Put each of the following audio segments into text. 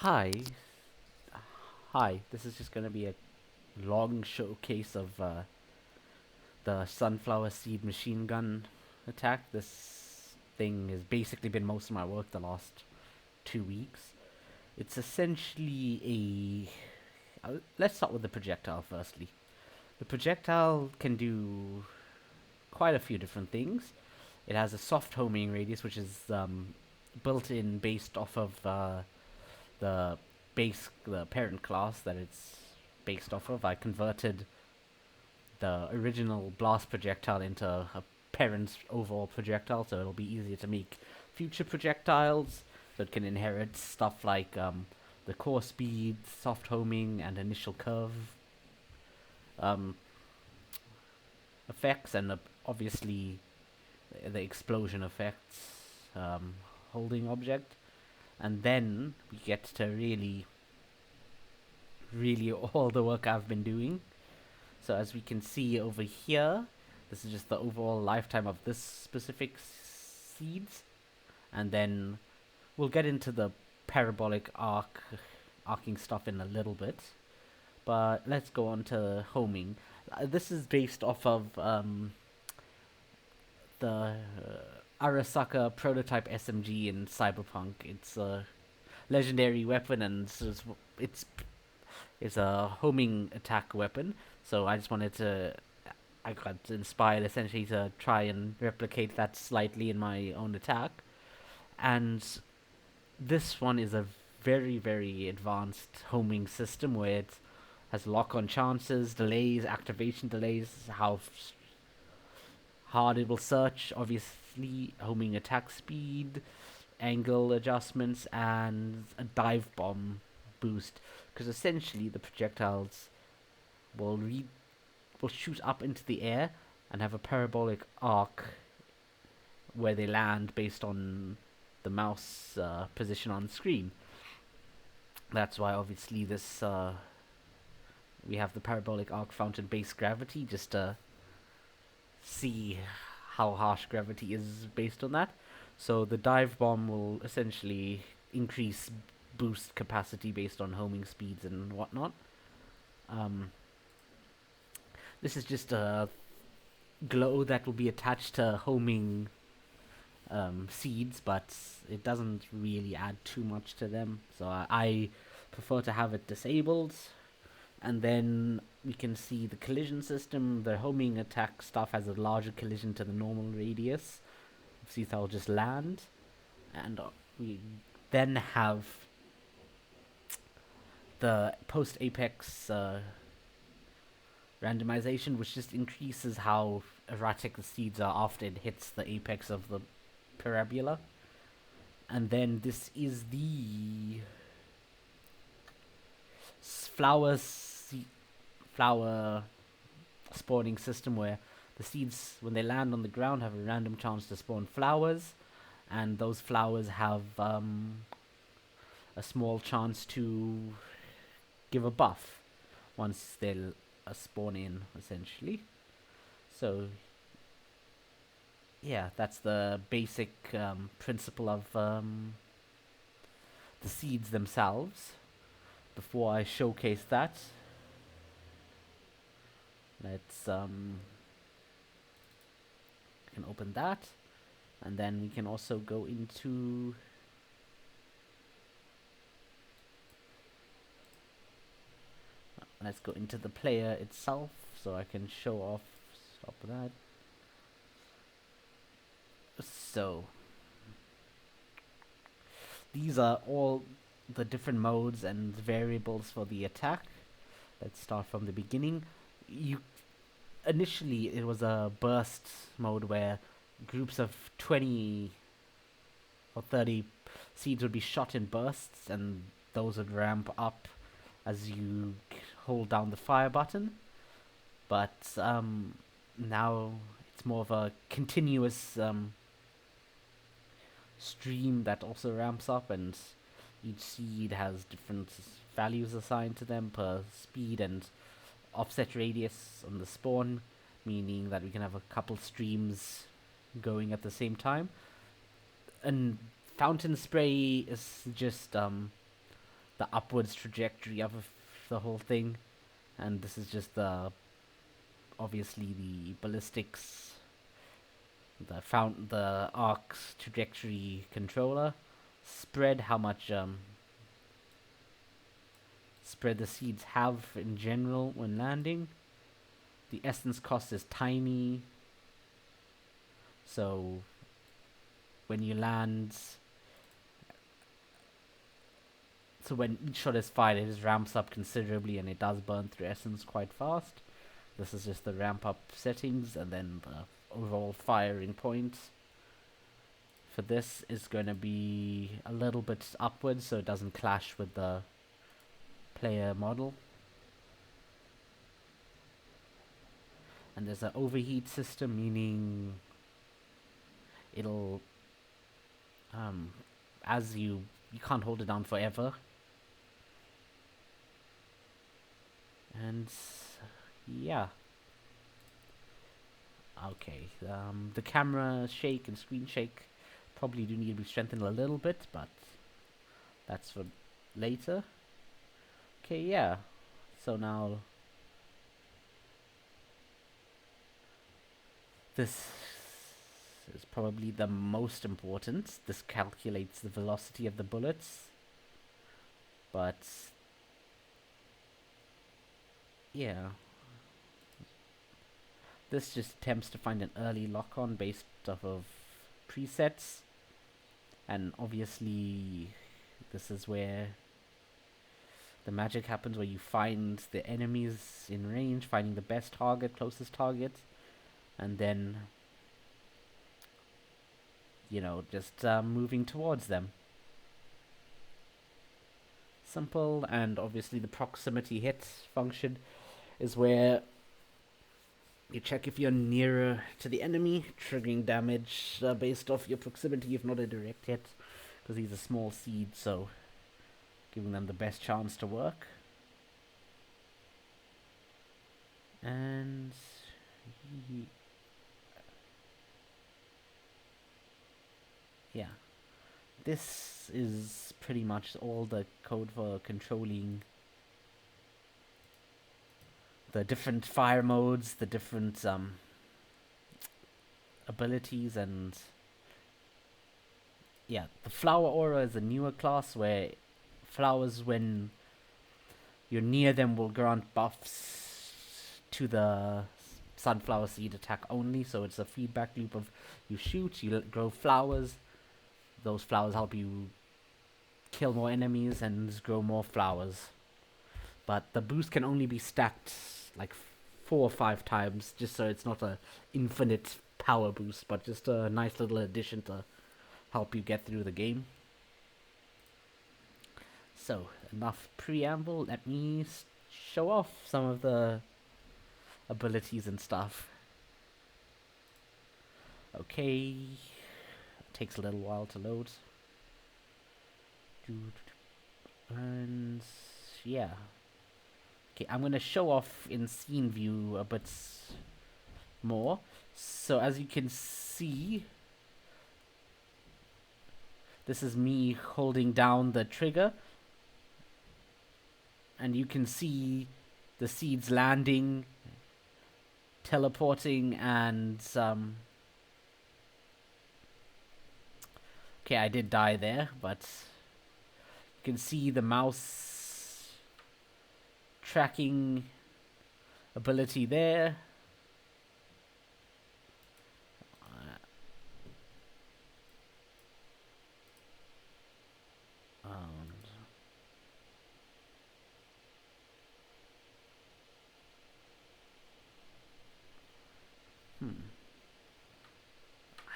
Hi, hi. This is just gonna be a long showcase of the sunflower seed machine gun attack. This thing has basically been most of my work the last 2 weeks. It's essentially let's start with the projectile firstly. The projectile can do quite a few different things. It has a soft homing radius, which is built in based off of the the parent class that it's based off of. I converted the original blast projectile into a parent's overall projectile, so it'll be easier to make future projectiles. So it can inherit stuff like the core speed, soft homing, and initial curve um, effects, and obviously the explosion effects, holding object. And then we get to really all the work I've been doing. So as we can see over here, this is just the overall lifetime of this specific seeds, and then we'll get into the parabolic arcing stuff in a little bit. But let's go on to homing. This is based off of the Arasaka prototype SMG in Cyberpunk. It's a legendary weapon, and it's a homing attack weapon. So I just wanted to. I got inspired essentially to try and replicate that slightly in my own attack. And this one is a very advanced homing system where it has lock on chances, delays, activation delays, how hard it will search, obviously, homing attack speed, angle adjustments, and a dive bomb boost. Because essentially, the projectiles will will shoot up into the air and have a parabolic arc where they land based on the mouse position on the screen. That's why obviously this we have the parabolic arc fountain base gravity just to see how harsh gravity is based on that. So the dive bomb will essentially increase boost capacity based on homing speeds and whatnot. Um, this is just a glow that will be attached to homing seeds, but it doesn't really add too much to them. So I prefer to have it disabled. And then we can see the collision system. The homing attack stuff has a larger collision to the normal radius. See, that'll just land. And we then have the post apex randomization, which just increases how erratic the seeds are after it hits the apex of the parabola. And then this is the flower flower spawning system where the seeds, when they land on the ground, have a random chance to spawn flowers, and those flowers have a small chance to give a buff once they spawn in, essentially. So yeah, that's the basic principle of the seeds themselves. Before I showcase that, let's we can open that, and then we can also go into let's go into the player itself so I can show off. Stop that. So these are all the different modes and variables for the attack. Let's start from the beginning. You initially it was a burst mode where groups of 20 or 30 seeds would be shot in bursts, and those would ramp up as you hold down the fire button. But now it's more of a continuous stream that also ramps up, and each seed has different values assigned to them per speed and offset radius on the spawn, meaning that we can have a couple streams going at the same time. And fountain spray is just the the upwards trajectory of the whole thing, and this is just the obviously the ballistics, the arc's trajectory controller. Spread, how much spread the seeds have in general when landing. The essence cost is tiny, so when you land, so when each shot is fired, it just ramps up considerably, and it does burn through essence quite fast. This is just the ramp up settings, and then the overall firing point for this is going to be a little bit upwards, so it doesn't clash with the player model. And there's an overheat system, meaning it'll as you can't hold it down forever. And yeah. Okay, the camera shake and screen shake probably do need to be strengthened a little bit, but that's for later. Okay, yeah. So now this is probably the most important. This calculates the velocity of the bullets. But yeah. This just attempts to find an early lock-on based off of presets. And obviously this is where the magic happens, where you find the enemies in range, finding the best target, closest target, and then, you know, just moving towards them. Simple. And obviously the proximity hit function is where you check if you're nearer to the enemy, triggering damage based off your proximity, if not a direct hit, because he's a small seed, so giving them the best chance to work. And yeah, this is pretty much all the code for controlling the different fire modes, the different abilities, and yeah, the flower aura is a newer class where flowers, when you're near them, will grant buffs to the sunflower seed attack only. So it's a feedback loop of you shoot, you grow flowers, those flowers help you kill more enemies and grow more flowers. But the boost can only be stacked like 4 or 5 times, just so it's not a infinite power boost, but just a nice little addition to help you get through the game. So, enough preamble, let me show off some of the abilities and stuff. Okay, it takes a little while to load. And yeah. Okay, I'm gonna show off in scene view a bit more. So as you can see, this is me holding down the trigger, and you can see the seeds landing, teleporting, and okay, I did die there, but you can see the mouse tracking ability there.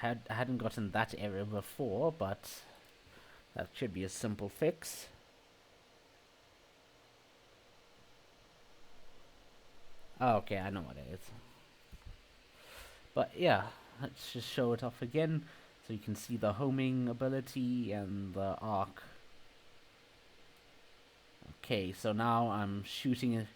I hadn't gotten that error before, but that should be a simple fix. Oh, okay, I know what it is. But yeah, let's just show it off again so you can see the homing ability and the arc. Okay, so now I'm shooting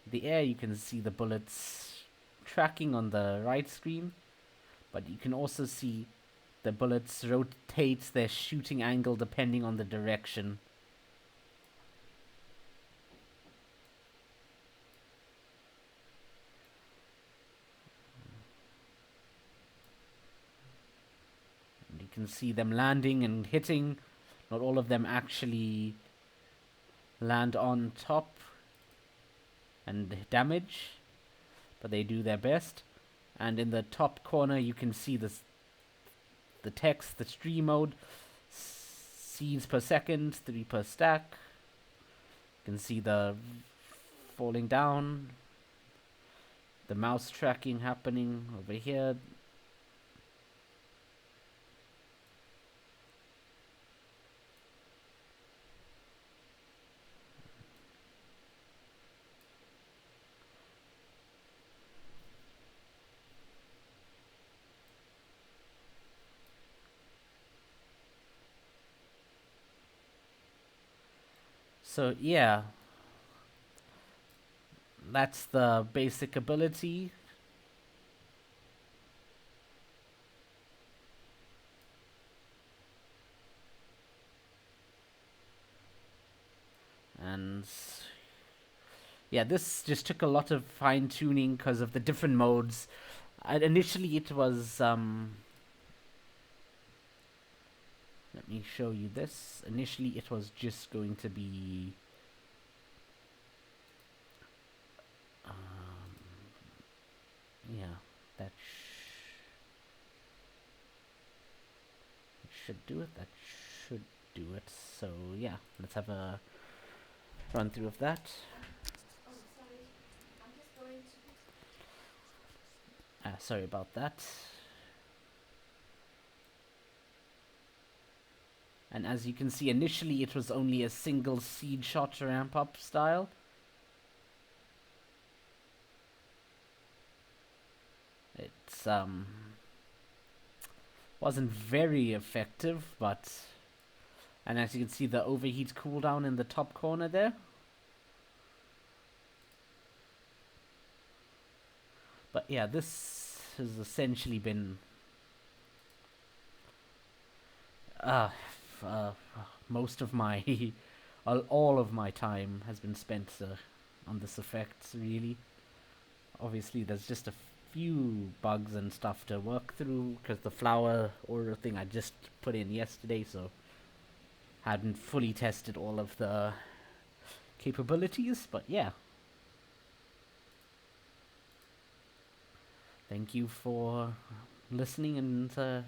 the air. You can see the bullets tracking on the right screen, but you can also see the bullets rotate their shooting angle depending on the direction. can see them landing and hitting. Not all of them actually land on top and damage, but they do their best. And in the top corner, you can see the text, the stream mode, seeds per second, 3 per stack. You can see the falling down, the mouse tracking happening over here. So yeah, that's the basic ability. And yeah, this just took a lot of fine tuning because of the different modes. Initially, it was let me show you this. Initially, it was just going to be yeah, that should do it. That should do it. So yeah, let's have a run through of that. Oh, sorry. I'm just going to. Sorry about that. And as you can see, initially it was only a single seed shot ramp up style. It's wasn't very effective, but and as you can see the overheat cooldown in the top corner there. But yeah, this has essentially been uh, uh most of my all of my time has been spent on this effect, really. Obviously there's just a few bugs and stuff to work through because the flower order thing I just put in yesterday, so hadn't fully tested all of the capabilities. But yeah, thank you for listening, and